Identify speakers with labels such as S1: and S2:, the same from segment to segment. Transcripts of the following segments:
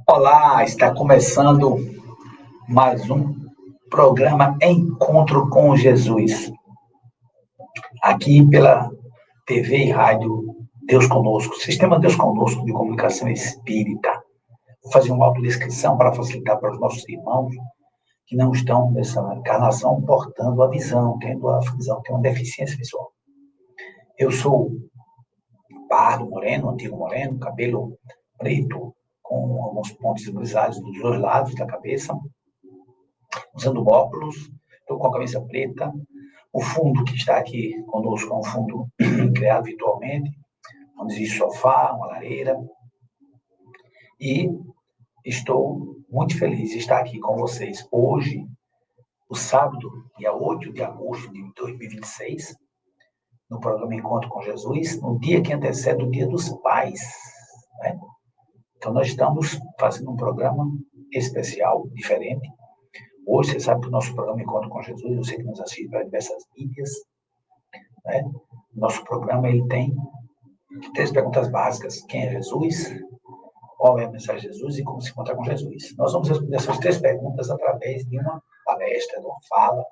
S1: Olá, está começando mais um programa Encontro com Jesus, aqui pela TV e rádio Deus Conosco, Sistema Deus Conosco de Comunicação Espírita. Vou fazer uma autodescrição para facilitar para os nossos irmãos que não estão nessa encarnação portando a visão, tendo a visão, tendo uma deficiência visual. Eu sou pardo, moreno, antigo moreno, cabelo preto, com alguns pontos grisalhos dos dois lados da cabeça, usando óculos, estou com a camisa preta. O fundo que está aqui conosco é um fundo criado virtualmente, onde existe sofá, uma lareira. E estou muito feliz de estar aqui com vocês hoje, o sábado, dia 8 de agosto de 2026, no programa Encontro com Jesus, no dia que antecede o Dia dos Pais, né? Então, nós estamos fazendo um programa especial, diferente. Hoje, você sabe que o nosso programa Encontro com Jesus, você que nos assiste para diversas mídias, né? Nosso programa ele tem 3 perguntas básicas. Quem é Jesus? Qual é a mensagem de Jesus e como se encontrar com Jesus? Nós vamos responder essas 3 perguntas através de uma palestra, de uma fala,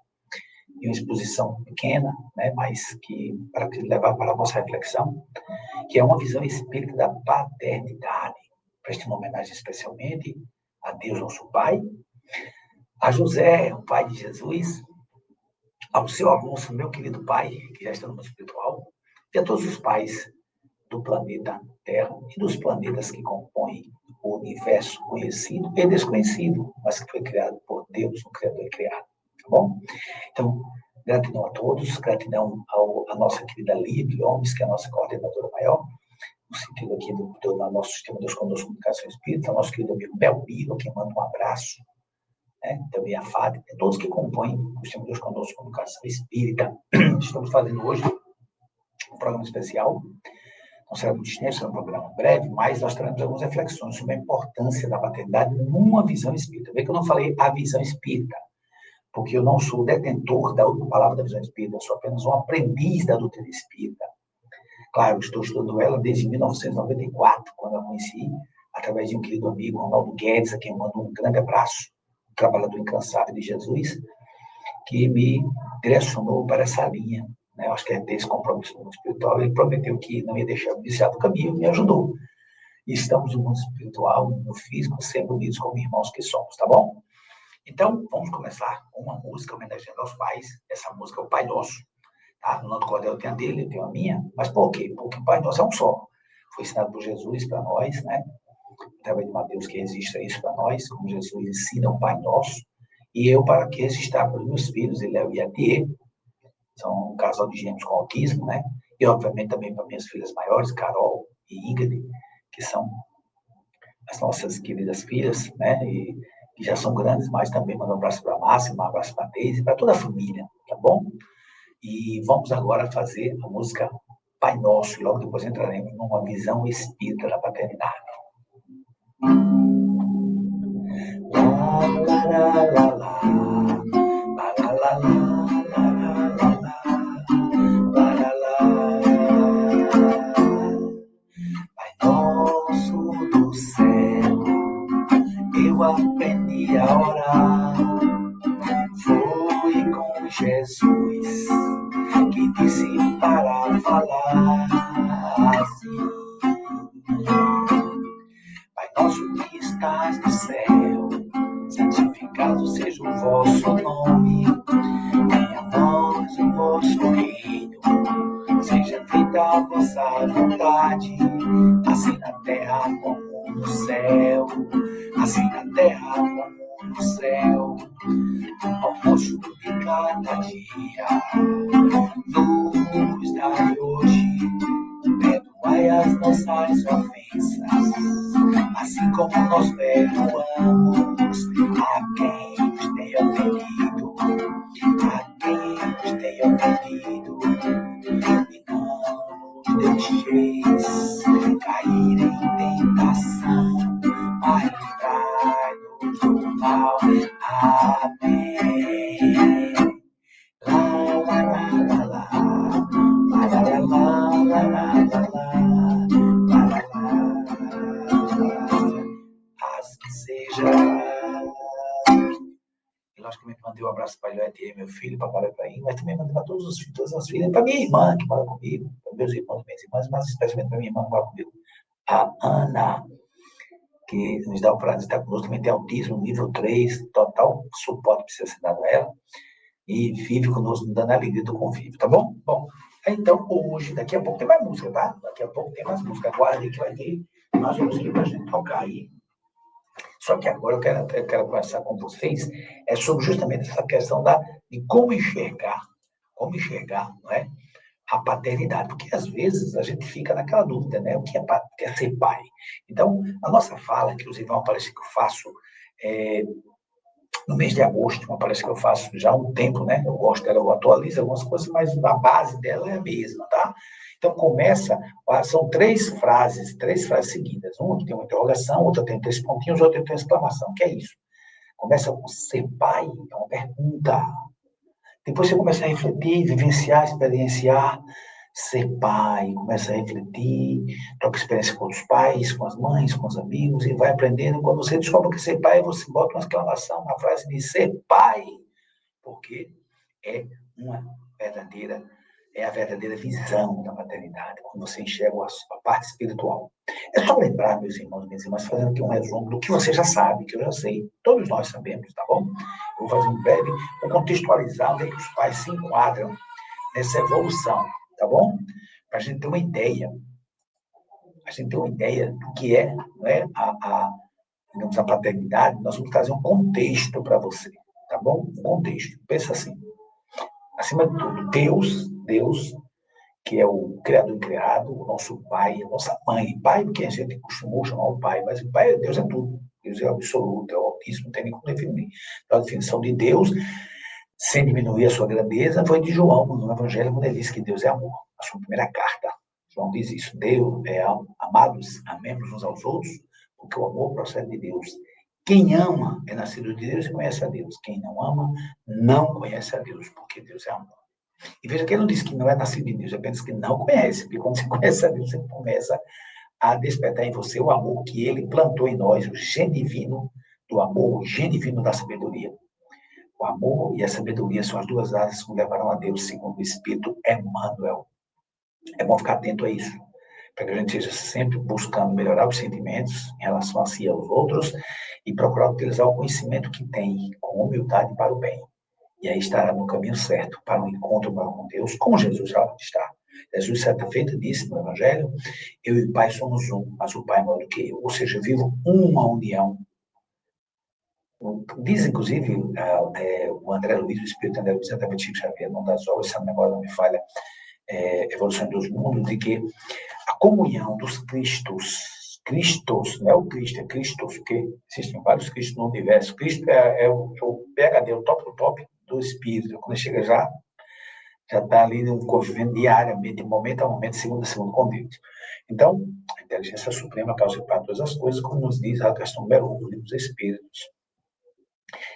S1: de uma exposição pequena, né? Mas que para levar para a nossa reflexão, que é uma visão espírita da paternidade. Preste uma homenagem especialmente a Deus, nosso Pai, a José, o pai de Jesus, ao seu Alonso, meu querido pai, que já está no mundo espiritual, e a todos os pais do planeta Terra e dos planetas que compõem o universo conhecido e desconhecido, mas que foi criado por Deus, o Criador criado. Tá bom? Então, gratidão a todos, gratidão à nossa querida Lívia Gomes, que é a nossa coordenadora maior, no sentido aqui do nosso sistema Deus Conosco Comunicação Espírita, nosso querido amigo Belmiro, que manda um abraço, né? Também a Fábio, todos que compõem o sistema Deus Conosco Comunicação Espírita. Estamos fazendo hoje um programa especial, não será muito extenso, será um programa breve, mas nós teremos algumas reflexões sobre a importância da paternidade numa visão espírita. Vê que eu não falei a visão espírita, porque eu não sou o detentor da última palavra da visão espírita, eu sou apenas um aprendiz da doutrina espírita. Claro, estou estudando ela desde 1994, quando a conheci, através de um querido amigo, Ronaldo Guedes, a quem eu mando um grande abraço, um trabalhador incansável de Jesus, que me direcionou para essa linha, né? Eu acho que é desse compromisso no mundo espiritual. Ele prometeu que não ia deixar eu desviar do caminho, me ajudou. E estamos no mundo espiritual, no físico, sempre unidos como irmãos que somos, tá bom? Então, vamos começar com uma música homenageando aos pais. Essa música é o Pai Nosso. Tá? No Nando Cordel tem a dele, eu tenho a minha. Mas por quê? Porque o Pai Nosso é um só. Foi ensinado por Jesus para nós, né? Através de Mateus que exista isso para nós, como Jesus ensina o Pai Nosso. E eu, para que registrar para os meus filhos, Léo e Adier, são um casal de gêmeos com autismo, né? E, obviamente, também para minhas filhas maiores, Carol e Ingrid, que são as nossas queridas filhas, né? E que já são grandes, mas também mandar um abraço para a Márcia, um abraço para a Deise, para toda a família, tá bom? E vamos agora fazer a música Pai Nosso, e logo depois entraremos numa visão espírita da paternidade. La, la, la, la, la. La, la, la, la. Pai nosso do céu, eu aprendi a orar. Foi com Jesus que disse para falar assim. Pai nosso que estás no céu, santificado seja o vosso nome. Venha a nós o vosso reino. Seja feita a vossa vontade, assim na terra como no céu. Assim na terra como no céu. Ao nosso de cada dia, nos dai hoje. Perdoai as nossas ofensas, assim como nós perdoamos a quem nos tem ofendido. A quem nos tem ofendido. E não nos deixeis cair em tentação, mas livrai-nos do mal. Amém. La la la la la, la la la la la la la, mandei um abraço para a Joete, meu filho, para a Paraíba, mas também mandei para todos os filhos, todas as filhas, para minha irmã que mora comigo, para meus irmãos e minhas irmãs, mas especialmente para minha irmã que mora comigo, a Ana, que nos dá o prazer de estar conosco, também tem autismo, nível 3, total suporte precisa ser dado a ela, e vive conosco, dando a alegria do convívio, tá bom? Bom, então hoje, daqui a pouco tem mais música, tá? Daqui a pouco tem mais música, aguarde que vai ter mais música pra gente tocar aí. Só que agora eu quero conversar com vocês sobre justamente essa questão de como enxergar, não é? A paternidade, porque às vezes a gente fica naquela dúvida, né? O que é ser pai? Então, a nossa fala, inclusive, é uma palestra que eu faço no mês de agosto, uma palestra que eu faço já há um tempo, né? Eu gosto dela, eu atualizo algumas coisas, mas a base dela é a mesma, tá? Então, são três frases seguidas. Uma que tem uma interrogação, outra tem 3 pontinhos, outra tem uma exclamação. O que é isso? Começa com ser pai, é uma pergunta. Depois você começa a refletir, vivenciar, experienciar, ser pai, começa a refletir, troca experiência com os pais, com as mães, com os amigos, e vai aprendendo. Quando você descobre que ser pai, você bota uma exclamação na frase de ser pai, porque é a verdadeira visão da maternidade, quando você enxerga a parte espiritual. É só lembrar, meus irmãos e minhas irmãs, fazendo aqui um resumo do que você já sabe, que eu já sei, todos nós sabemos, tá bom? Eu vou fazer um breve, vou contextualizar onde é que os pais se enquadram nessa evolução, tá bom? Para a gente ter uma ideia. Do que é, não é digamos, a paternidade, nós vamos trazer um contexto para você, tá bom? Um contexto. Pensa assim, acima de tudo, Deus, que é o Criador e criado, o nosso Pai, a nossa mãe. Pai, porque a gente costumou chamar o Pai, mas o Pai, Deus é tudo. Deus é o absoluto, é o altíssimo, não tem nem como definir. Então, a definição de Deus, sem diminuir a sua grandeza, foi de João, no Evangelho, quando ele diz que Deus é amor. A sua primeira carta. João diz isso. Deus é amados, amemos uns aos outros, porque o amor procede de Deus. Quem ama é nascido de Deus e conhece a Deus. Quem não ama, não conhece a Deus, porque Deus é amor. E veja que ele não diz que não é nascido de Deus, é apenas que não conhece, porque quando você conhece a Deus, você começa a despertar em você o amor que ele plantou em nós, o gene divino do amor, o gene divino da sabedoria. O amor e a sabedoria são as duas asas que levarão a Deus, segundo o Espírito Emmanuel. É bom ficar atento a isso, para que a gente esteja sempre buscando melhorar os sentimentos em relação a si e aos outros e procurar utilizar o conhecimento que tem com humildade para o bem. E aí estará no caminho certo para um encontro maior com Deus, como Jesus já está. Jesus, certa feita, disse no Evangelho, eu e o Pai somos um, mas o Pai é maior do que eu. Ou seja, vivo uma união. Diz, inclusive, o André Luiz, o Espírito André Luiz, exatamente Chico Xavier, não das obras, se a memória não me falha, Evolução dos Mundos, de que a comunhão dos Cristos, não é o Cristo, é Cristos, porque existem vários Cristos no universo. Cristo é o PhD, o top do top do Espírito. Quando chega já está ali convivendo diariamente, momento a momento, segundo a segundo com Deus. Então, a inteligência suprema causa para todas as coisas, como nos diz a questão número 1 dos Espíritos.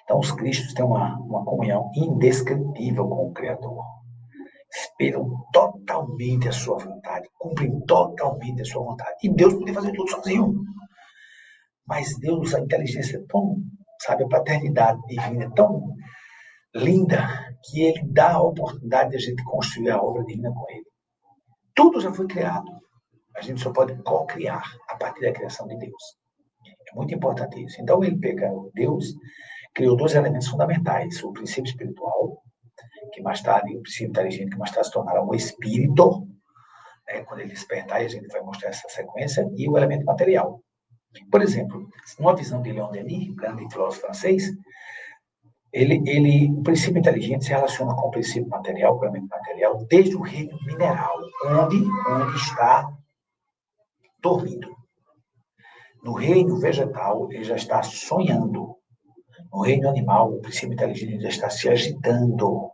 S1: Então, os Cristos têm uma comunhão indescritível com o Criador. Esperam totalmente a sua vontade, cumprem totalmente a sua vontade. E Deus podia fazer tudo sozinho. Mas Deus, a inteligência é tão, sabe, a paternidade divina é tão linda que ele dá a oportunidade de a gente construir a obra divina com ele. Tudo já foi criado. A gente só pode co-criar a partir da criação de Deus. É muito importante isso. Então, ele pega Deus, criou 2 elementos fundamentais. O princípio espiritual, que mais tarde, o princípio inteligente, que mais tarde se tornará um espírito, né, quando ele despertar, e a gente vai mostrar essa sequência, e o elemento material. Por exemplo, numa visão de Leon Denis, grande filósofo francês, o princípio inteligente se relaciona com o princípio material, com o elemento material, desde o reino mineral, onde está dormindo. No reino vegetal, ele já está sonhando. No reino animal, o princípio inteligente já está se agitando.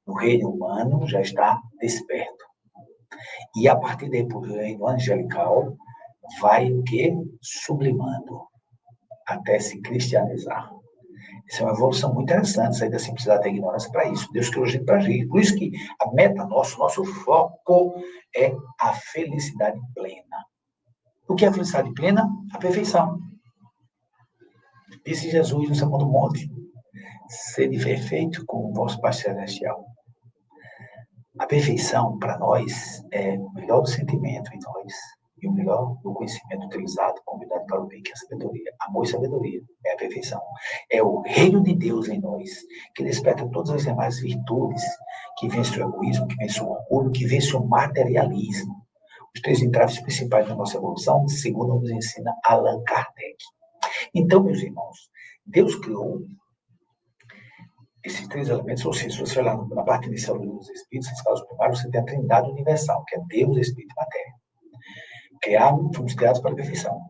S1: No reino humano, já está desperto. E a partir daí, para o reino angelical, vai o quê? Sublimando, até se cristianizar. Isso é uma evolução muito interessante, sair da simplicidade da ignorância para isso. Deus criou a gente para agir. Por isso que a meta nosso foco é a felicidade plena. O que é a felicidade plena? A perfeição. Disse Jesus no Sermão do Monte. sede perfeito como o vosso Pai Celestial. A perfeição, para nós, é o melhor do sentimento em nós e o melhor do conhecimento utilizado, combinado para o bem, que é a sabedoria. Amor e sabedoria é a perfeição. É o reino de Deus em nós, que desperta todas as demais virtudes, que vence o egoísmo, que vence o orgulho, que vence o materialismo. Os três entraves principais da nossa evolução, segundo nos ensina Allan Kardec. Então, meus irmãos, Deus criou esses três elementos, ou seja, se você olhar na parte inicial dos Espíritos, nas causas primárias, você tem a trindade universal, que é Deus, Espírito e Matéria. Fomos criados para a perfeição.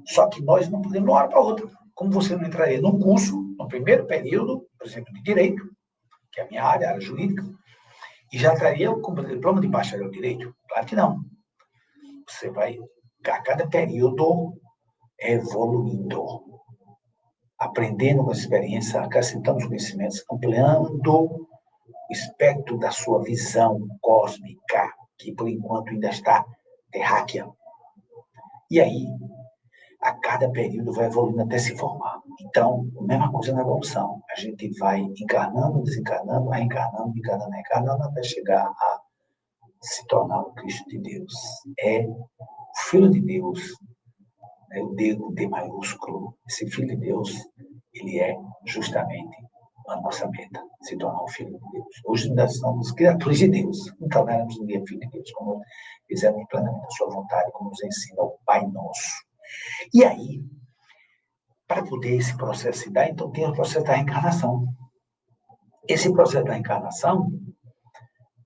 S1: Só que nós não podemos de uma hora para outra. Como você não entraria num curso, no primeiro período, por exemplo, de Direito, que é a minha área, a área jurídica, e já estaria com o diploma de bacharel em Direito? Claro que não. Você vai, a cada período, evoluindo, aprendendo com a experiência, acrescentando os conhecimentos, ampliando o espectro da sua visão cósmica, que por enquanto ainda está terráquea. E aí, a cada período vai evoluindo até se formar. Então, a mesma coisa na evolução. A gente vai encarnando, desencarnando, reencarnando, encarnando, reencarnando, até chegar a se tornar o Cristo de Deus. É o Filho de Deus, né? O D maiúsculo. Esse Filho de Deus, ele é justamente a nossa meta, se tornar o Filho de Deus. Hoje nós somos criaturas de Deus, não tornaremos um dia Filho de Deus, como fizemos plenamente a sua vontade, como nos ensina o Pai Nosso. E aí, para poder esse processo se dar, então tem o processo da reencarnação. Esse processo da reencarnação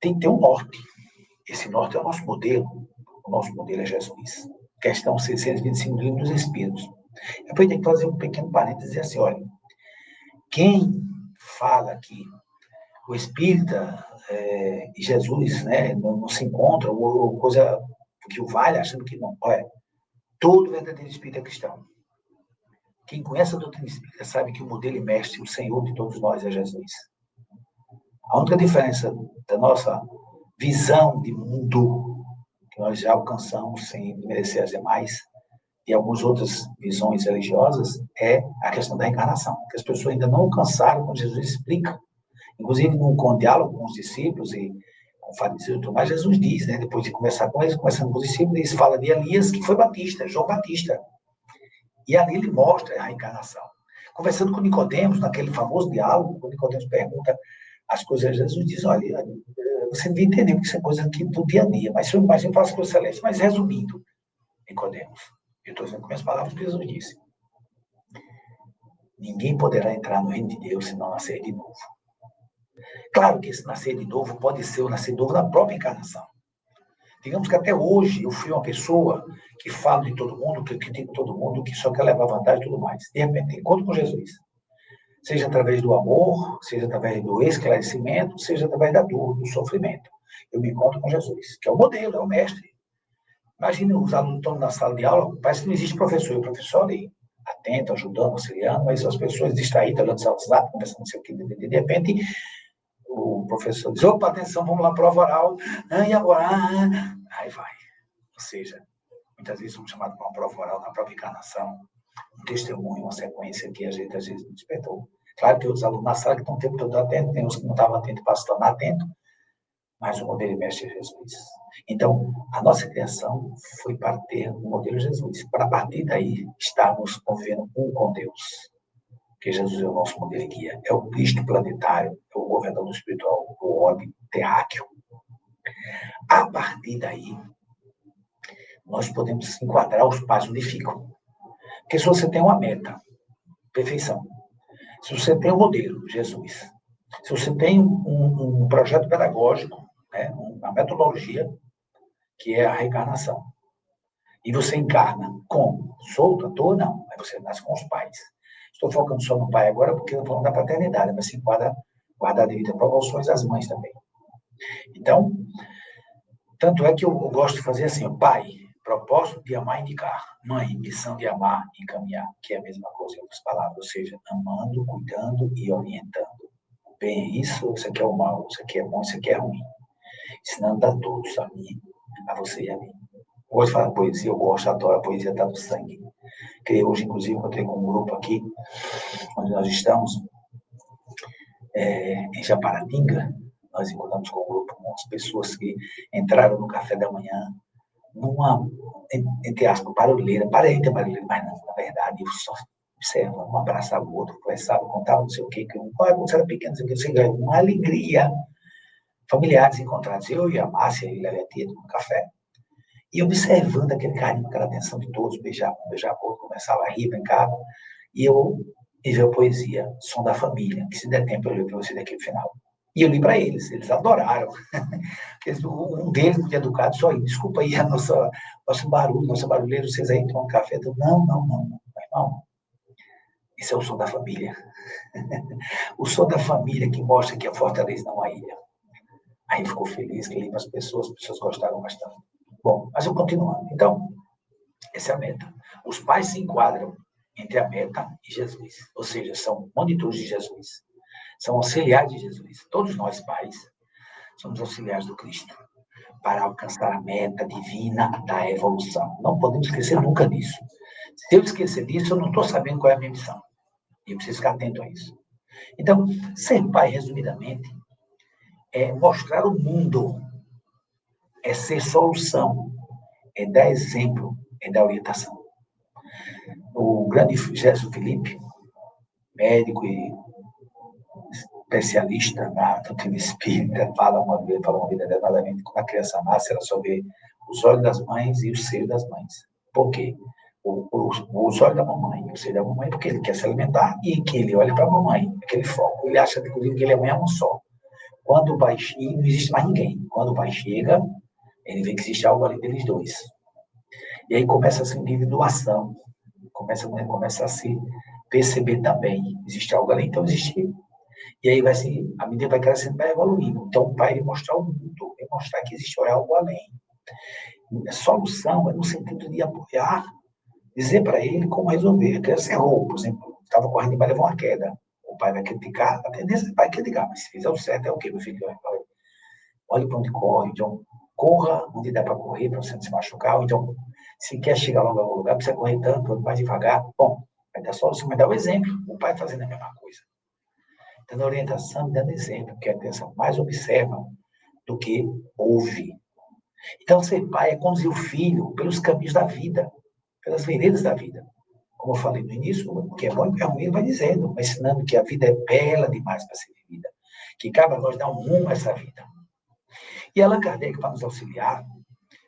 S1: tem que ter um norte. Esse norte é o nosso modelo. O nosso modelo é Jesus. Questão 625 do Livro dos Espíritos. Depois tem que fazer um pequeno parênteses e dizer assim, olha, quem fala que o espírita e Jesus, né, não se encontram, ou coisa que o vale, achando que não. Olha, todo verdadeiro espírita é cristão. Quem conhece a doutrina espírita sabe que o modelo e mestre, o Senhor de todos nós é Jesus. A única diferença da nossa visão de mundo, que nós já alcançamos sem merecer as demais, e algumas outras visões religiosas, é a questão da reencarnação, que as pessoas ainda não alcançaram, como Jesus explica. Inclusive, com diálogo com os discípulos e com fariseus e tudo mais, Jesus diz, né, depois de conversar com eles, conversando com os discípulos, ele fala de Elias, que foi Batista, João Batista. E ali ele mostra a reencarnação. Conversando com Nicodemos, naquele famoso diálogo, quando Nicodemos pergunta as coisas, Jesus diz, olha, você devia entender que isso é coisa aqui do dia a dia, mas se eu imagino para as coisas celestes, mas resumindo, Nicodemos, eu estou dizendo com minhas palavras que Jesus disse, ninguém poderá entrar no reino de Deus se não nascer de novo. Claro que esse nascer de novo pode ser o nascer de novo na própria encarnação. Digamos que até hoje eu fui uma pessoa que falo de todo mundo, que critico todo mundo, que só quer levar vantagem e tudo mais. De repente, encontro com Jesus. Seja através do amor, seja através do esclarecimento, seja através da dor, do sofrimento. Eu me encontro com Jesus, que é o modelo, é o mestre. Imagine os alunos estão na sala de aula, parece que não existe professor. O professor ali, atento, ajudando, auxiliando, mas as pessoas distraídas, olhando o WhatsApp, conversando não sei o que, de repente o professor diz, opa, atenção, vamos lá, prova oral, e agora? Aí vai. Ou seja, muitas vezes somos chamados para uma prova oral na própria encarnação, um testemunho, uma sequência que a gente às vezes não despertou. Claro que os alunos na sala que estão o tempo todo atentos, tem uns que não estavam atentos para se tornar atentos, mas o modelo mestre é Jesus. Então, a nossa criação foi para ter o modelo Jesus, para a partir daí estarmos convivendo um com Deus. Porque Jesus é o nosso modelo e guia, é o Cristo planetário, é o governador espiritual, o orbe terráqueo. A partir daí, nós podemos enquadrar os passos onde ficam. Porque se você tem uma meta, perfeição, se você tem um modelo, Jesus, se você tem um projeto pedagógico, né, uma metodologia, que é a reencarnação, e você encarna como? Solto, à toa? Não. Aí você nasce com os pais. Estou focando só no pai agora, porque eu falando da paternidade, mas se enquadra, guardar devido a proporções, as mães também. Então, tanto é que eu gosto de fazer assim, pai, propósito de amar e indicar. Mãe, missão de amar e encaminhar, que é a mesma coisa em outras palavras, ou seja, amando, cuidando e orientando. Bem, isso aqui é o mal, isso aqui é bom, isso aqui é ruim. Ensinando a todos, a mim, a você e a mim. Eu gosto de falar poesia, eu gosto, adoro a poesia, está no sangue. Que hoje, inclusive, encontrei com um grupo aqui, onde nós estamos, em Japaratinga, nós encontramos com um grupo de muitas pessoas que entraram no café da manhã numa, entre aspas, barulheira, parente barulheira, mas não, na verdade, eu só observava, um abraçava o outro, conversava, contava não sei o que, quando você era pequeno, não sei o que, uma alegria. Familiares encontrados, eu e a Márcia e a tia no café, e observando aquele carinho, aquela atenção de todos, beijar a boca, começava a rir, brincava, e eu vi a poesia, Som da Família, que se der tempo eu li para você daqui no final. E eu li para eles adoraram. Um deles, muito educado, só aí, desculpa aí nosso barulho, nossa barulheira, vocês aí tomam café. Não, irmão, esse é o som da família. O som da família que mostra que a fortaleza não é ilha. Aí ficou feliz, que li para as pessoas gostaram bastante. Bom, mas eu continuando. Então, essa é a meta. Os pais se enquadram entre a meta e Jesus, ou seja, são monitores de Jesus, são auxiliares de Jesus. Todos nós, pais, somos auxiliares do Cristo para alcançar a meta divina da evolução. Não podemos esquecer nunca disso. Se eu esquecer disso, eu não estou sabendo qual é a minha missão. E eu preciso ficar atento a isso. Então, ser pai, resumidamente, é mostrar o mundo, é ser solução, é dar exemplo, é dar orientação. O grande Jesus Felipe, médico e especialista na doutrina espírita, fala uma vida detalhadamente, quando a criança nasce, ela só vê os olhos das mães e o seio das mães. Por quê? Os olhos da mamãe e o seio da mamãe, porque ele quer se alimentar e que ele olha para a mamãe, aquele foco. Ele acha, inclusive, que ele é mãe um só. Quando o pai chega, não existe mais ninguém. Quando o pai chega, ele vê que existe algo ali deles dois. E aí começa essa individuação, começa a se perceber também. Existe algo ali, então existe. E aí a medida vai crescendo, vai evoluindo. Então o pai vai mostrar o mundo, vai mostrar que existe algo além. A solução é no sentido de apoiar, dizer para ele como resolver. A criança errou, por exemplo, estava correndo e vai levar uma queda. O pai vai criticar, a tendência é o pai criticar, mas se fizer o certo, é o quê, meu filho? Olhe para onde corre, então corra onde dá para correr, para você não se machucar, ou então, se quer chegar logo a algum lugar, precisa correr tanto, mais devagar. Bom, vai dar solução, vai dar o exemplo. O pai fazendo a mesma coisa. Dando orientação e dando exemplo, porque a criança mais observa do que ouve. Então, ser pai é conduzir o filho pelos caminhos da vida, pelas veredas da vida. Como eu falei no início, o que é bom e o que é ruim, ele vai dizendo, vai ensinando que a vida é bela demais para ser vivida, que cabe a nós dar um rumo a essa vida. E Allan Kardec, para nos auxiliar,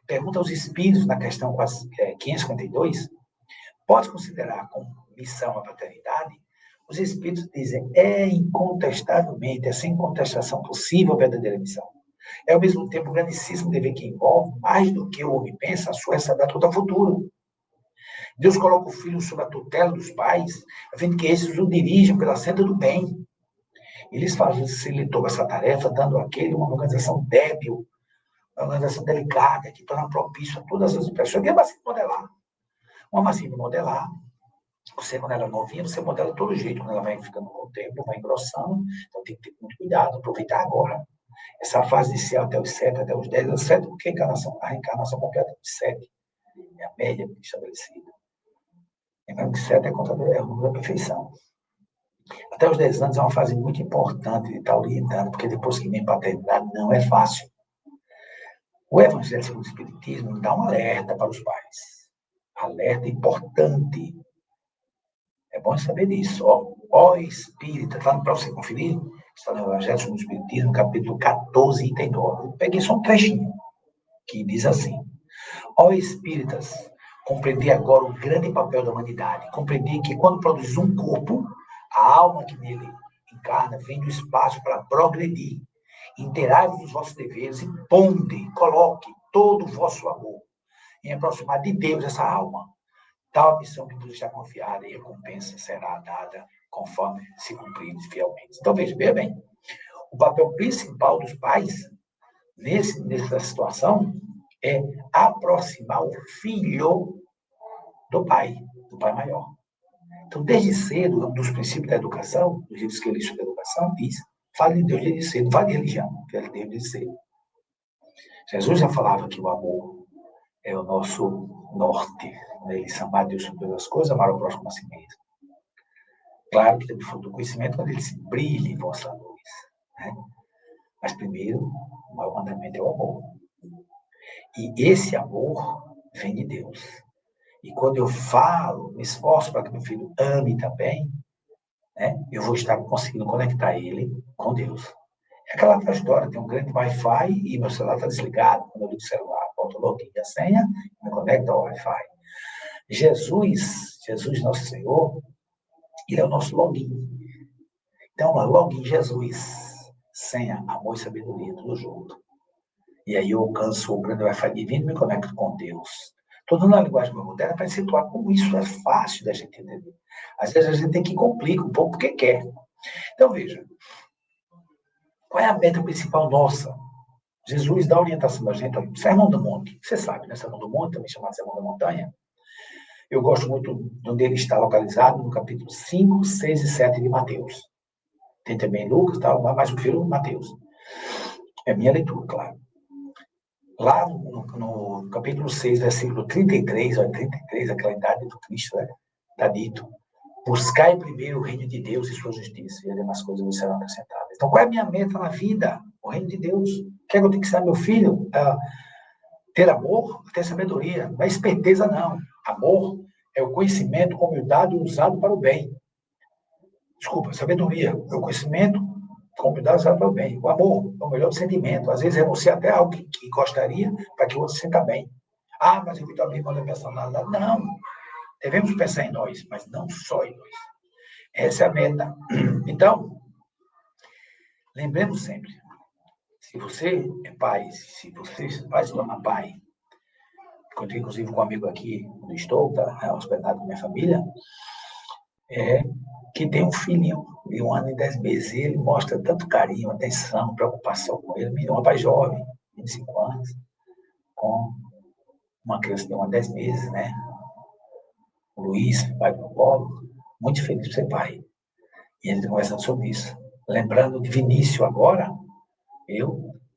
S1: pergunta aos espíritos, na questão 552, pode considerar como missão a paternidade? Os espíritos dizem, é incontestavelmente, é sem contestação possível a verdadeira missão. É, ao mesmo tempo, um grandíssimo dever que envolve, mais do que o homem pensa, a sua sabedoria do futuro. Deus coloca o filho sob a tutela dos pais, a fim de que esses o dirijam pela senda do bem. Eles facilitam essa tarefa, dando àquele uma organização débil, uma organização delicada, que torna propício a todas as pessoas. E é fácil modelar. Uma massinha de modelar, você, quando ela é novinha, você modela de todo jeito. Quando ela vai ficando com o tempo, vai engrossando. Então, tem que ter muito cuidado, aproveitar agora. Essa fase inicial até os 7, até os 10, 7, porque a reencarnação completa é de 7. É a média estabelecida. Lembrando que 7 é o número da perfeição. Até os 10 anos é uma fase muito importante de estar orientando, porque depois que vem paternidade, não é fácil. O Evangelho segundo o Espiritismo dá um alerta para os pais. Alerta importante. É bom saber disso. Ó Espírita, está para você conferir? Está no Evangelho segundo o Espiritismo, capítulo 14, item 9. Eu peguei só um trechinho, que diz assim. Ó Espíritas, compreendi agora o grande papel da humanidade. Compreendi que quando produz um corpo, a alma que nele encarna vem do espaço para progredir. Interai-vos dos vossos deveres e coloque todo o vosso amor em aproximar de Deus essa alma. Tal a missão que vos está confiada e a recompensa será dada conforme se cumprirdes fielmente. Então, veja bem, o papel principal dos pais nessa situação é aproximar o filho do pai maior. Então, desde cedo, dos princípios da educação, dos livros que eu li sobre a educação, diz, fale de Deus desde cedo, fale de religião, fale de Deus desde cedo. Jesus já falava que o amor é o nosso norte, né? Ele amar Deus sobre todas as coisas, amar o próximo a si mesmo. Claro que tem o fruto do conhecimento, quando ele se brilha em vossa luz. né? Mas primeiro, o maior mandamento é o amor. E esse amor vem de Deus. E quando eu falo, me esforço para que meu filho ame também, né? Eu vou estar conseguindo conectar ele com Deus. É aquela história, tem um grande Wi-Fi e meu celular está desligado. Quando eu ligo o celular, boto o login e a senha, me conecto ao Wi-Fi. Jesus nosso Senhor, ele é o nosso login. Então, login Jesus, senha, amor e sabedoria, tudo junto. E aí eu alcanço o grande Wi-Fi divino e me conecto com Deus. Estou dando uma linguagem mais moderna para situar como isso é fácil da gente entender. Às vezes a gente tem que complicar um pouco porque quer. Então, veja, qual é a meta principal nossa? Jesus dá orientação a gente, olha, Sermão do Monte, você sabe, né? Sermão do Monte, também chamado Sermão da Montanha. Eu gosto muito de onde ele está localizado, no capítulo 5, 6 e 7 de Mateus. Tem também Lucas, tal, mas eu prefiro Mateus. É minha leitura, claro. Lá no capítulo 6, versículo 33, olha, 33, aquela idade do Cristo, né? Está dito, buscai primeiro o reino de Deus e sua justiça, e as demais coisas vos serão acrescentadas. Então, qual é a minha meta na vida? O reino de Deus. O que é que eu tenho que ensinar meu filho? Ter amor, ter sabedoria. Não é esperteza, não. Amor é o conhecimento com humildade usado para o bem. Desculpa, sabedoria é o conhecimento com humildade usado para o bem. O amor é o melhor sentimento. Às vezes renunciar até algo que gostaria para que o outro se sinta bem. Ah, mas eu estou abrindo a personalidade. Não. Devemos pensar em nós, mas não só em nós. Essa é a meta. Então, lembremos sempre, se você é pai, se você vai se tornar pai, encontrei inclusive com um amigo aqui onde estou, está hospedado com minha família, que tem um filhinho de 1 ano e 10 meses, e ele mostra tanto carinho, atenção, preocupação com ele, um rapaz jovem, 25 anos, com uma criança de 1 ano e 10 meses, né? O Luiz, pai do Paulo, muito feliz por ser pai. E ele está conversando sobre isso. Lembrando de Vinícius agora, em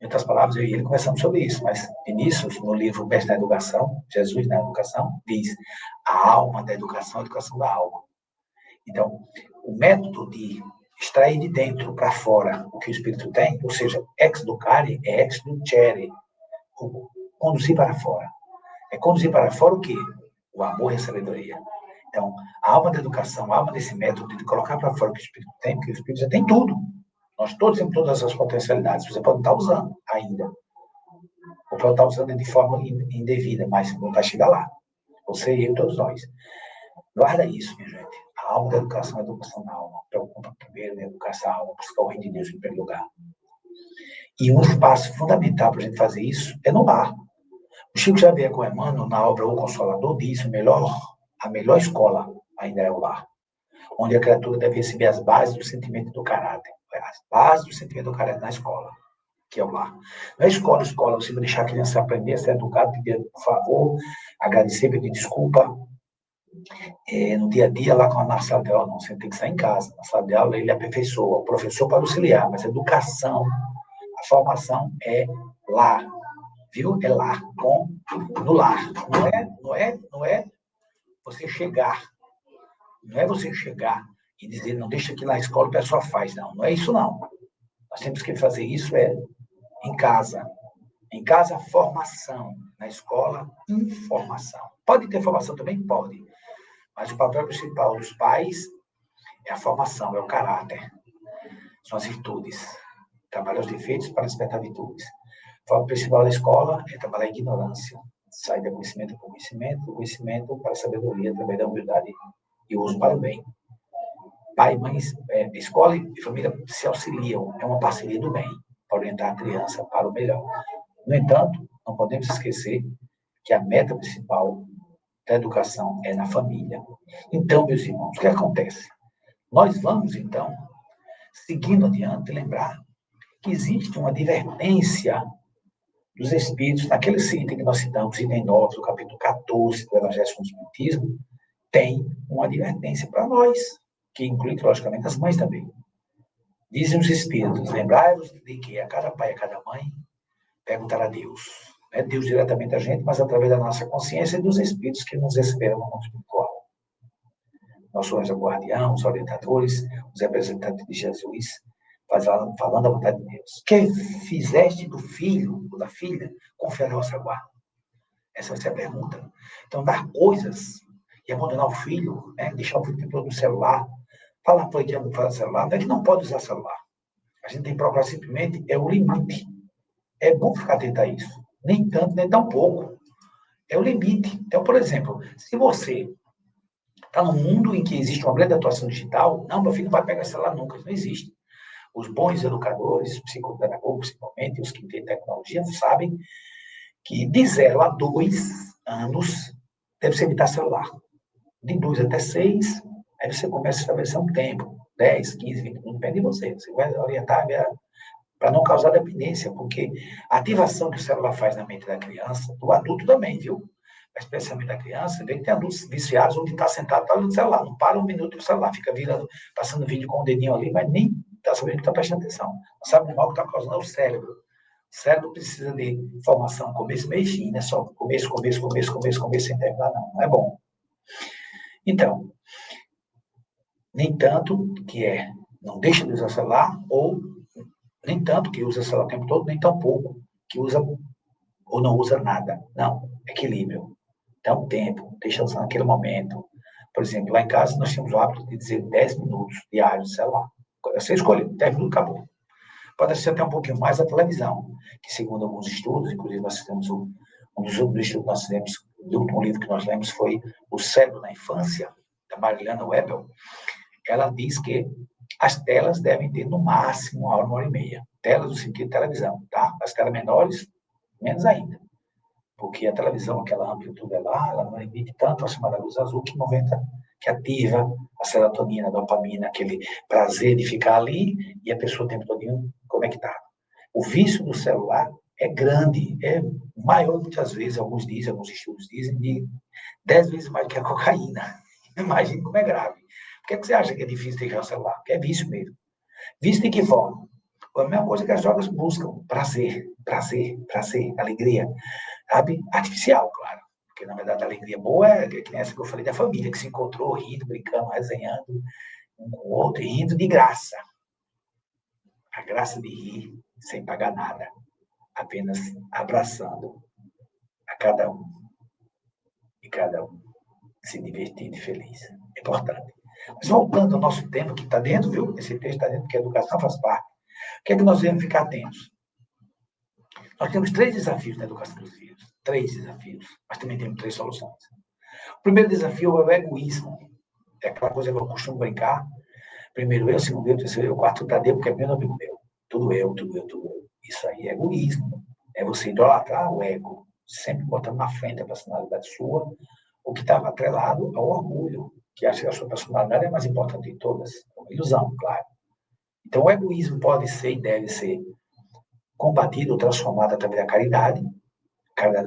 S1: outras palavras, eu e ele conversamos sobre isso, mas Vinícius, no livro Mestre da Educação, Jesus na Educação, diz a alma da educação, a educação da alma. Então, o método de extrair de dentro para fora o que o Espírito tem, ou seja, ex-ducare é ex-ducere, conduzir para fora. É conduzir para fora o quê? O amor e a sabedoria. Então, a alma da educação, a alma desse método de colocar para fora o que o Espírito tem, porque o Espírito já tem tudo. Nós todos temos todas as potencialidades. Você pode não estar usando ainda. Ou pode estar usando de forma indevida, mas não vai chegar lá. Você e eu, todos nós. Guarda isso, minha gente. A alma da educação é a educação da alma. Preocupa primeiro em educar essa alma, buscar o reino de Deus em primeiro lugar. E um espaço fundamental para a gente fazer isso é no lar. O Chico Xavier com Emmanuel, na obra O Consolador, diz a melhor escola ainda é o lar, onde a criatura deve receber as bases do sentimento do caráter. As bases do sentimento do caráter na escola, que é o lar. Não é escola, você vai deixar a criança aprender a ser educada, pedir por favor, agradecer, pedir desculpa. No dia a dia, lá na sala de aula, não, você tem que estar em casa. Na sala de aula, ele aperfeiçoa, o professor para auxiliar, mas a educação, a formação é lá, viu? É lá, no lar. Não é você chegar. Não é você chegar e dizer, não, deixa que na escola o pessoal faz. Não é isso, não. Nós temos que fazer isso em casa. Em casa, formação. Na escola, informação. Pode ter formação também? Pode. Mas o papel principal dos pais é a formação, é o caráter. São as virtudes. Trabalhar os defeitos para despertar virtudes. O papel principal da escola é trabalhar a ignorância. Sair do conhecimento para o conhecimento, do conhecimento para a sabedoria, através da humildade e o uso para o bem. Pai, mãe, escola e família se auxiliam. É uma parceria do bem para orientar a criança para o melhor. No entanto, não podemos esquecer que a meta principal da educação é na família. Então, meus irmãos, o que acontece? Nós vamos, então, seguindo adiante, lembrar que existe uma advertência dos Espíritos, naquele item que nós citamos, item 9, do capítulo 14 do Evangelho segundo o Espiritismo, tem uma advertência para nós, que inclui, logicamente, as mães também. Dizem os Espíritos, lembrai-vos de que a cada pai e a cada mãe perguntar a Deus. Não é Deus diretamente a gente, mas através da nossa consciência e dos Espíritos que nos receberam no mundo espiritual. Nós somos o guardião, os orientadores, os representantes de Jesus, falando a vontade de Deus. Que fizeste do filho ou da filha, confere a vossa guarda. Essa vai ser a pergunta. Então, dar coisas e abandonar o filho, né? Deixar o filho ter todo no celular, falar para ele que não faz celular, não é que não pode usar celular. A gente tem que procurar simplesmente o limite. É bom ficar atento a isso. Nem tanto, nem tão pouco. É o limite. Então, por exemplo, se você está num mundo em que existe uma grande atuação digital, não, meu filho não vai pegar celular nunca, isso não existe. Os bons educadores, psicopedagogos, principalmente, os que têm tecnologia, sabem que de 0 a 2 anos deve-se evitar celular. De 2 até 6, aí você começa a estabelecer um tempo, 10, 15, 20 minutos, depende de você. Você vai orientar para não causar dependência, porque a ativação que o celular faz na mente da criança, do adulto também, viu? Mas especialmente da criança, vê que tem adultos viciados onde está sentado, está olhando o celular, não para um minuto no celular, fica virando, passando vídeo com o dedinho ali, mas nem está sabendo que está prestando atenção. Não sabe o mal que está causando ao cérebro. O cérebro precisa de informação, começo, meio e fim, não é só começo, sem terminar, não. Não é bom. Então, nem tanto que não deixa de usar celular, ou nem tanto que usa celular o tempo todo, nem tão pouco que usa ou não usa nada. Não, equilíbrio. Dá um tempo, deixa usar naquele momento. Por exemplo, lá em casa nós temos o hábito de dizer 10 minutos diários de celular. Você escolhe, 10 minutos, acabou. Pode ser até um pouquinho mais a televisão, que segundo alguns estudos, inclusive nós fizemos um dos últimos estudos que nós fizemos, o último livro que nós lemos foi O Cérebro na Infância, da Mariana Webel. Ela diz que as telas devem ter no máximo 1 hora e meia. Telas no sentido de televisão, tá? As telas menores, menos ainda. Porque a televisão, aquela amplitude lá, ela não emite tanto a chamada luz azul que ativa a serotonina, a dopamina, aquele prazer de ficar ali e a pessoa o tempo todo conectada. O vício do celular é grande, é maior muitas vezes, alguns estudos dizem, de 10 vezes mais que a cocaína. Imagina como é grave. Por que você acha que é difícil deixar o celular? Porque é vício mesmo. Vício de que forma? A mesma coisa que as drogas buscam, prazer, alegria. Sabe? Artificial, claro. Porque, na verdade, a alegria boa é que essa que eu falei da família, que se encontrou rindo, brincando, resenhando, um com o outro, e rindo de graça. A graça de rir sem pagar nada. Apenas abraçando a cada um. E cada um se divertindo e feliz. É importante. Mas voltando ao nosso tema, que está dentro, viu? Esse texto está dentro, porque a educação faz parte. O que é que nós devemos ficar atentos? Nós temos 3 desafios na educação dos filhos. 3 desafios. Mas também temos 3 soluções. O primeiro desafio é o egoísmo. É aquela coisa que eu costumo brincar. Primeiro eu, segundo eu, terceiro eu, quarto Tadeu, porque é meu amigo meu. Tudo eu. Isso aí é egoísmo. É você idolatrar o ego, sempre botando na frente a personalidade sua, o que estava atrelado ao orgulho, que acha que a sua personalidade é mais importante de todas. É uma ilusão, claro. Então, o egoísmo pode ser e deve ser combatido ou transformado através da caridade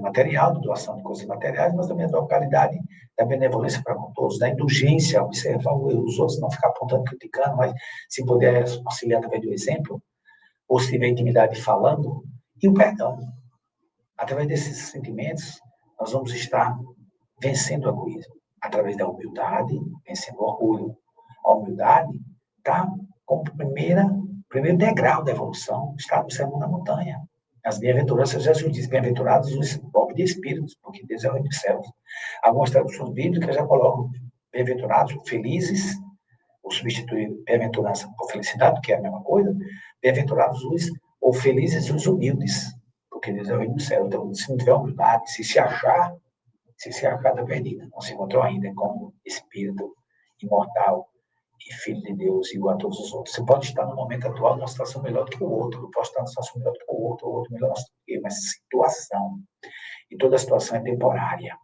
S1: material, da doação de coisas materiais, mas também da caridade, da benevolência para com todos, da indulgência, observar os outros, não ficar apontando, criticando, mas se puder auxiliar através do exemplo, ou se tiver intimidade falando, e o perdão. Através desses sentimentos, nós vamos estar vencendo o egoísmo, através da humildade, vencendo o orgulho. A humildade está como primeiro degrau da evolução, está no Sermão da Montanha. As bem-aventuranças, Jesus diz, bem-aventurados os pobres de espíritos, porque Deus é o reino dos céus. Algumas traduções bíblicas já colocam bem-aventurados, felizes, ou substituir bem-aventurança por felicidade, que é a mesma coisa, bem-aventurados ou felizes os humildes, porque Deus é o reino dos céus. Então, se não tiver humildade, se achar, está perdida, não se encontrou ainda como espírito imortal e filho de Deus, igual a todos os outros. Você pode estar no momento atual numa situação melhor do que o outro, eu posso estar numa situação melhor do que o outro melhor do que eu, mas situação. E toda situação é temporária.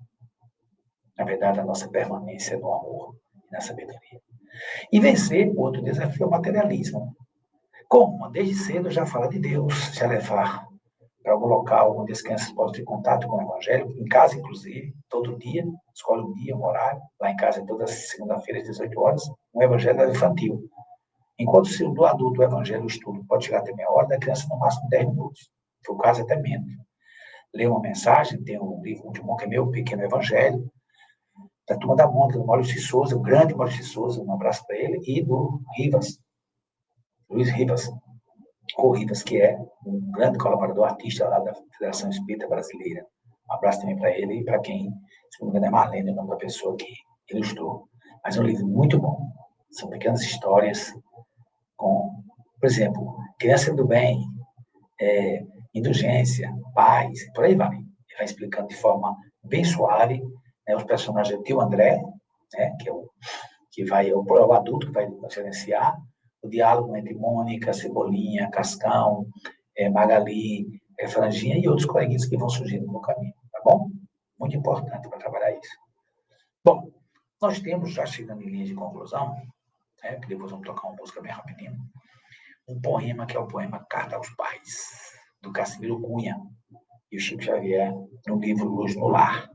S1: Na verdade, a nossa permanência é no amor e na sabedoria. E vencer, outro desafio é o materialismo. Como? Desde cedo já fala de Deus, já levar para algum local onde as crianças possam ter contato com o Evangelho, em casa, inclusive, todo dia, escolhe um dia, um horário, lá em casa, toda segunda-feira, às 18 horas, um Evangelho infantil. Enquanto se do adulto o Evangelho, o estudo, pode chegar até meia hora, da criança no máximo 10 minutos. Se for o caso, até menos. Lê uma mensagem, tem um livro muito bom, que é meu Pequeno Evangelho, da turma da Mônica, do Maurício Souza, o grande Maurício Souza, um abraço para ele, e do Rivas, Luiz Rivas, Rivas, que é um grande colaborador, artista lá da Federação Espírita Brasileira. Um abraço também para ele e para quem, se não me engano, é Marlene, o nome da pessoa que ilustrou. Mas é um livro muito bom. São pequenas histórias com, por exemplo, Criança do Bem, Indulgência, Paz, por aí vai. Ele vai explicando de forma bem suave, né, os personagens do tio André, né, que é o adulto que vai gerenciar, o diálogo entre Mônica, Cebolinha, Cascão, Magali, Franjinha e outros coleguinhas que vão surgindo no caminho, tá bom? Muito importante para trabalhar isso. Bom, nós temos, já chegando em linha de conclusão, que depois vamos tocar uma música bem rapidinho, um poema que é o poema Carta aos Pais, do Cassimiro Cunha e o Chico Xavier, no livro Luz no Lar.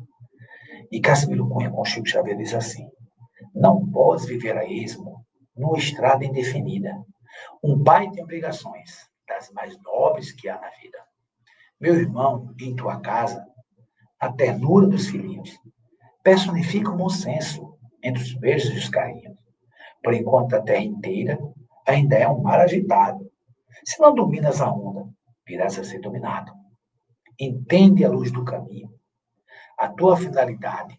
S1: E Cassimiro Cunha com o Chico Xavier diz assim: não podes viver a esmo numa estrada indefinida. Um pai tem obrigações, das mais nobres que há na vida. Meu irmão, em tua casa, a ternura dos filhinhos personifica o bom senso entre os beijos e os carinhos. Por enquanto a terra inteira ainda é um mar agitado. Se não dominas a onda, virás a ser dominado. Entende a luz do caminho. A tua finalidade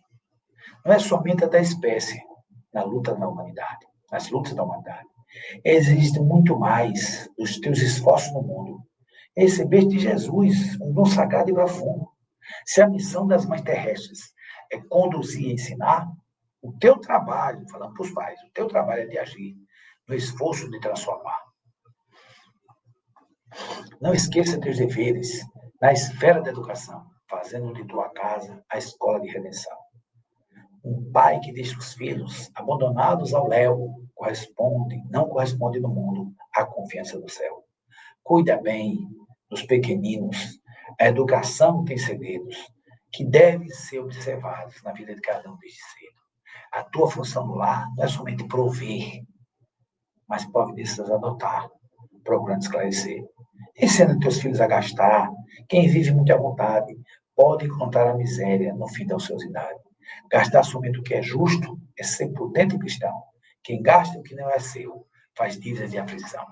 S1: não é somente a da espécie na luta da humanidade, nas lutas da humanidade. Existe muito mais dos teus esforços no mundo. Receber de Jesus um dom sagrado e profundo. Se a missão das mães terrestres é conduzir e ensinar, o teu trabalho, falando para os pais, o teu trabalho é de agir no esforço de transformar. Não esqueça teus deveres na esfera da educação, fazendo de tua casa a escola de redenção. Um pai que deixa os filhos abandonados ao léu não corresponde no mundo à confiança do céu. Cuida bem dos pequeninos. A educação tem segredos que devem ser observados na vida de cada um desde cedo. A tua função no lar não é somente prover, mas providências adotar, procurando esclarecer. Ensina teus filhos a gastar. Quem vive muito à vontade pode encontrar a miséria no fim da ociosidade. Gastar somente o que é justo é ser prudente e cristão. Quem gasta o que não é seu faz dívidas de aflição.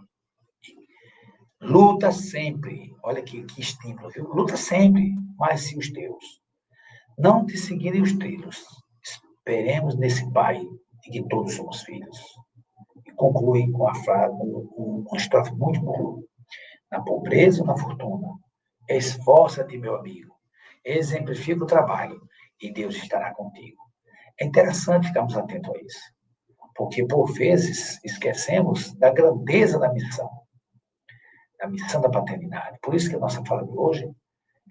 S1: Luta sempre, olha que estímulo, viu? Luta sempre, mas se os teus não te seguirem os trilhos, esperemos nesse Pai de que todos somos filhos. E conclui com a frase, uma estrofe muito boa. Na pobreza ou na fortuna, esforça-te, meu amigo, exemplifica o trabalho e Deus estará contigo. É interessante ficarmos atentos a isso, porque por vezes esquecemos da grandeza da missão da paternidade. Por isso que a nossa fala de hoje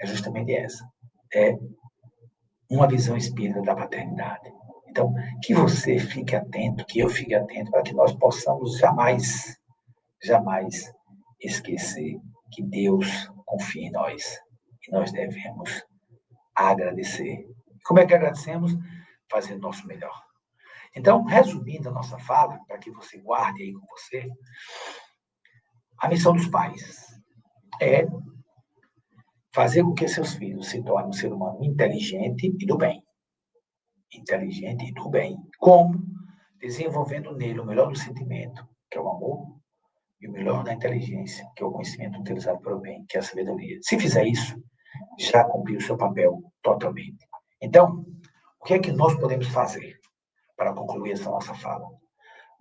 S1: é justamente essa. É uma visão espírita da paternidade. Então, que você fique atento, que eu fique atento, para que nós possamos jamais esquecer que Deus confia em nós. E nós devemos agradecer. Como é que agradecemos? Fazendo o nosso melhor. Então, resumindo a nossa fala, para que você guarde aí com você, a missão dos pais é fazer com que seus filhos se tornem um ser humano inteligente e do bem. Inteligente e do bem. Como? Desenvolvendo nele o melhor do sentimento, que é o amor, e o melhor da inteligência, que é o conhecimento utilizado para o bem, que é a sabedoria. Se fizer isso, já cumpriu o seu papel totalmente. Então, o que é que nós podemos fazer para concluir essa nossa fala?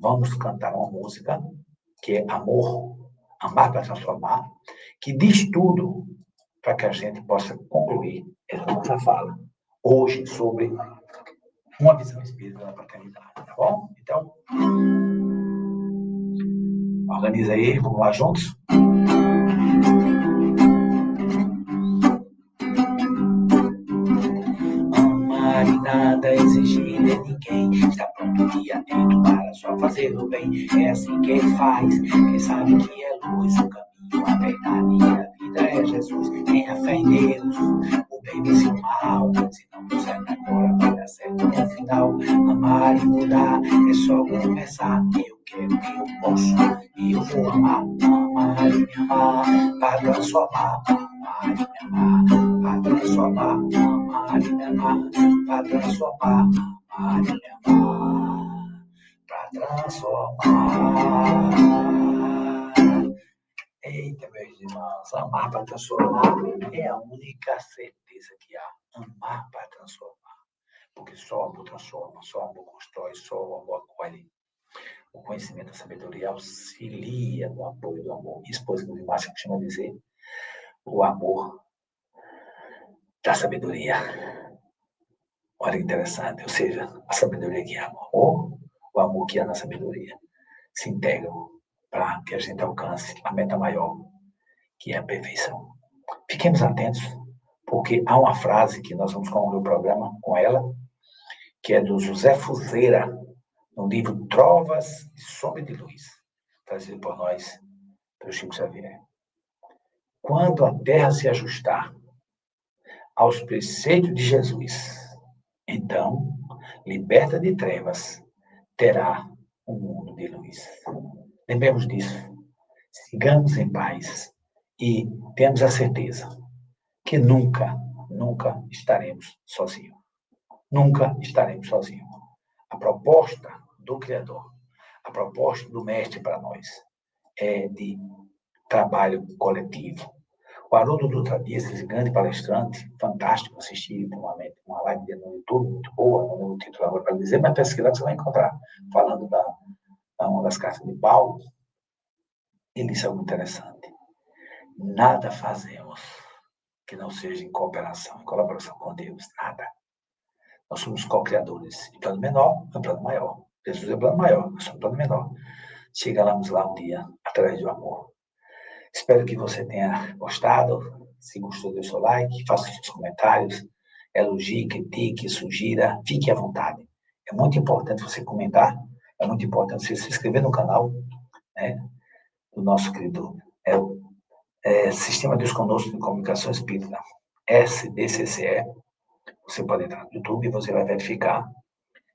S1: Vamos cantar uma música que é Amor, Amar para Transformar, que diz tudo para que a gente possa concluir essa nossa fala hoje sobre uma visão espírita da paternidade, tá bom? Então, organiza aí, vamos lá juntos? Amar e nada exigir de ninguém, está pronto e atento para só fazer o bem. É assim que ele faz, quem sabe que é luz, o caminho, a verdade e a vida é Jesus. Tenha fé em Deus, o bem vence o mal, se não der certo agora, vai dar certo no final. Amar e mudar é só começar. Eu quero, eu posso, e eu vou amar. Amar e me amar, para transformar. Amar e me amar, para transformar. Amar e me amar, para transformar. Amar e me amar, para transformar. Eita, meus irmãos, amar para transformar é a única certeza que há. Amar para transformar. Porque só o amor transforma, só o amor constrói, só o amor acolhe. O conhecimento, a sabedoria auxilia no apoio do amor. Esposa do Márcio costuma dizer, o amor da sabedoria. Olha que interessante, ou seja, a sabedoria que ama, ou o amor que há na sabedoria, se integram para que a gente alcance a meta maior, que é a perfeição. Fiquemos atentos, porque há uma frase que nós vamos concluir o programa com ela, que é do José Fuzeira, no livro Trovas e Sombra de Luz, trazido por nós, pelo Chico Xavier. Quando a terra se ajustar aos preceitos de Jesus, então, liberta de trevas, terá um mundo de luz. Lembremos disso. Sigamos em paz e temos a certeza que nunca, nunca estaremos sozinhos. Nunca estaremos sozinhos. A proposta do Criador, a proposta do Mestre para nós é de trabalho coletivo. O Haroldo Dutra Dias, esse grande palestrante, fantástico, assisti uma live dele no YouTube, muito boa, não lembro o título agora para dizer, mas pesquisar você vai encontrar, falando da uma das cartas de Paulo, ele disse algo interessante. Nada fazemos que não seja em cooperação, em colaboração com Deus, nada. Nós somos co-criadores. Em plano menor, em plano maior. Jesus é plano maior, nós somos plano menor. Chegaremos lá um dia, através do amor. Espero que você tenha gostado. Se gostou, dê o seu like, faça os seus comentários, elogie, critique, sugira, fique à vontade. É muito importante você comentar, é muito importante você se inscrever no canal, né, do nosso querido Sistema Deus Conosco de Comunicação Espírita, SDCCE. Você pode entrar no YouTube e você vai verificar.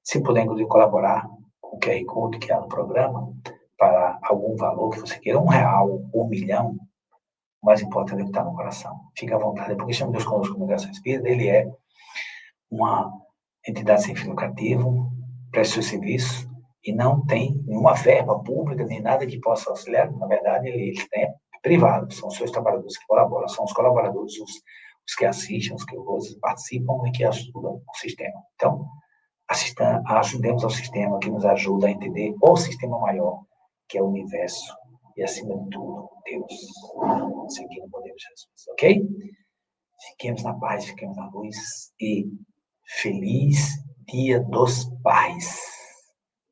S1: Se puder, inclusive, colaborar com o QR Code que há no programa, para algum valor que você queira, R$1, 1 milhão, o mais importante é que está no coração. Fique à vontade, porque o Sistema Deus Conosco de Comunicação Espírita, ele é uma entidade sem fim lucrativo, presta seu serviço e não tem nenhuma verba pública, nem nada que possa auxiliar. Na verdade, ele é privado, são os seus trabalhadores que colaboram, são os colaboradores, os que assistem, os que participam e que ajudam o sistema. Então, ajudemos ao sistema que nos ajuda a entender o sistema maior, que é o universo, e acima de tudo, Deus, seguindo o modelo de Jesus, ok? Fiquemos na paz, fiquemos na luz e feliz Dia dos Pais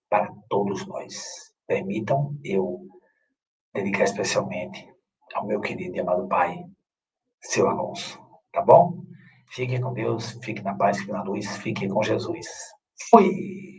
S1: para todos nós. Permitam eu dedicar especialmente ao meu querido e amado pai, seu Alonso. Tá bom? Fique com Deus, fique na paz, fique na luz, fique com Jesus. Fui!